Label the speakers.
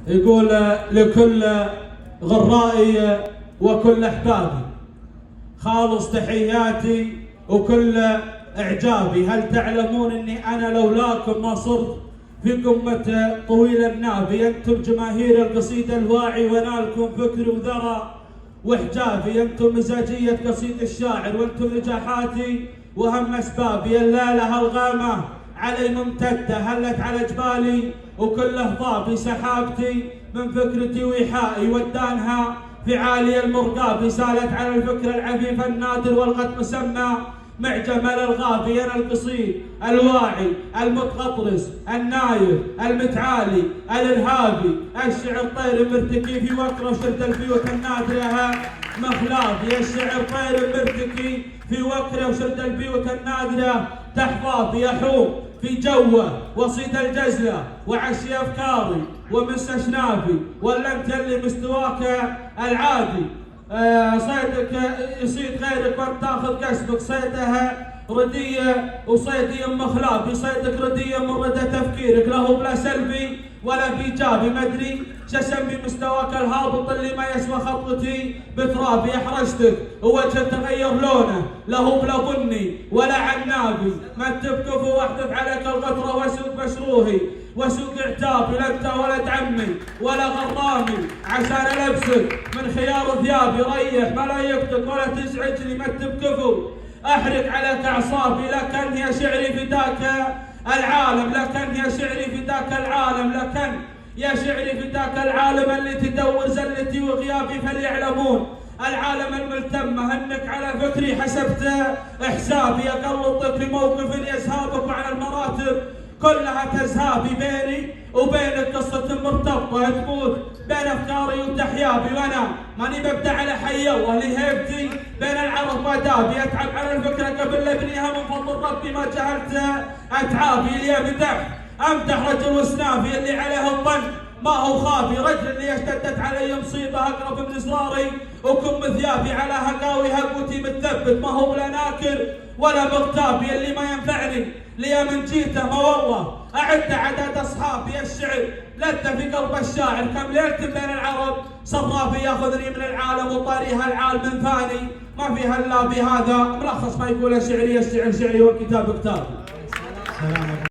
Speaker 1: يقول لكل غرائي وكل احبابي خالص تحياتي وكل اعجابي. هل تعلمون اني انا لولاكم ما صرت في قمة طويل النابي؟ انتم جماهير القصيدة الواعي ونالكم فكري وذرى واحجابي. انتم مزاجية قصيد الشاعر وانتم نجاحاتي واهم اسبابي. الليلة الغامة علي ممتدة هلت على جبالي وكل اهضابي. سحابتي من فكرتي وإيحائي ودانها في عالي المرقابي. سالت على الفكر العفيف النادر والقد مسمى معجم الالغابي. انا القصيد الواعي المتغطرس النايف المتعالي الارهابي. الشعر طير مرتكي في وكره وشد البيوت النادره مخلابي. الشعر طير مرتكي في وكره وشد البيوت النادره تحفاظي. يحوم في جوه وصيد الجزله وعشي افكاري ومستشنافي. ولا انت اللي مستواك العادي صيدك يصيد غيرك وانت تاخذ قسمك. صيدها رديه وصيدي مخلابي. صيدك رديه من ردى تفكيرك له بلا سلبي ولا بايجابي. ما ادري شسمي مستواك الهابط اللي ما يسوى خطوتي بترابي. احرجتك ووجه تغير لونه له بلا بني ولا عنابي. ما تبكف واحذف عليك الغطره واسوق مشروهي وسوق اعتابي. لا انت ولد عمي ولا غرامي عشان البسك من خيار ثيابي. ريح ملايكتك ولا تزعجني ما تبكفوا احرق عليك اعصابي. لكن يا شعري فداك العالم لكن يا شعري فداك العالم لكن يا شعري فداك العالم اللي تدور زلتي وغيابي. فليعلمون العالم الملتمة انك على فكري حسبت حسابي. اقلطك في موقف يزهابك وعلى المراتب كلها تزهابي. بيني وبينك قصة مرتبطة تموت بين افكاري وتحيابي. وانا ماني ببدا على حيوه لهيبتي بين العرب ودابي. اتعب على الفكرة قبل ابنيها من فضل ربي ما جهلت اتعابي. اللي بدح امدح رجل وسنافي اللي عليه الظن ما هو خافي. رجل اللي اشتدت علي مصيبه اقرب من اصراري وكم ثيابي. على هقاوي هقوتي متثبت ما هو لا ناكر ولا مغتابي. اللي ما ينفعني لي من جيته ما والله اعد عدد اصحابي. الشعر لذة في قلب الشاعر كم ليلة بين العرب صرافي. ياخذني من العالم وطاريها العالم من ثاني ما فيها الا بهذا. ملخص ما يقول شعري الشعر شعري والكتاب كتابي.